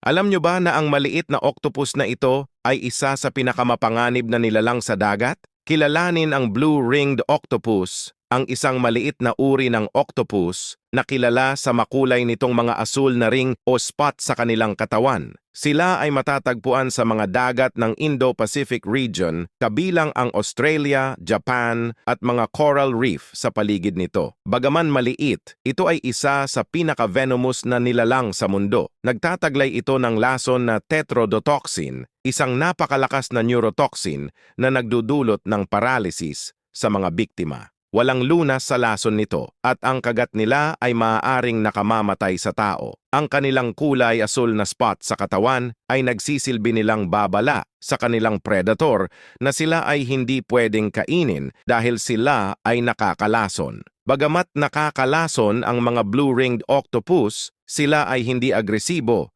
Alam nyo ba na ang maliit na octopus na ito ay isa sa pinakamapanganib na nilalang sa dagat? Kilalanin ang blue-ringed octopus, ang isang maliit na uri ng octopus na kilala sa makulay nitong mga asul na ring o spot sa kanilang katawan. Sila ay matatagpuan sa mga dagat ng Indo-Pacific region, kabilang ang Australia, Japan at mga coral reef sa paligid nito. Bagaman maliit, ito ay isa sa pinaka-venomous na nilalang sa mundo. Nagtataglay ito ng lason na tetrodotoxin, isang napakalakas na neurotoxin na nagdudulot ng paralysis sa mga biktima. Walang lunas sa lason nito at ang kagat nila ay maaaring nakamamatay sa tao. Ang kanilang kulay asul na spot sa katawan ay nagsisilbi nilang babala sa kanilang predator na sila ay hindi pwedeng kainin dahil sila ay nakakalason. Bagamat nakakalason ang mga blue-ringed octopus, sila ay hindi agresibo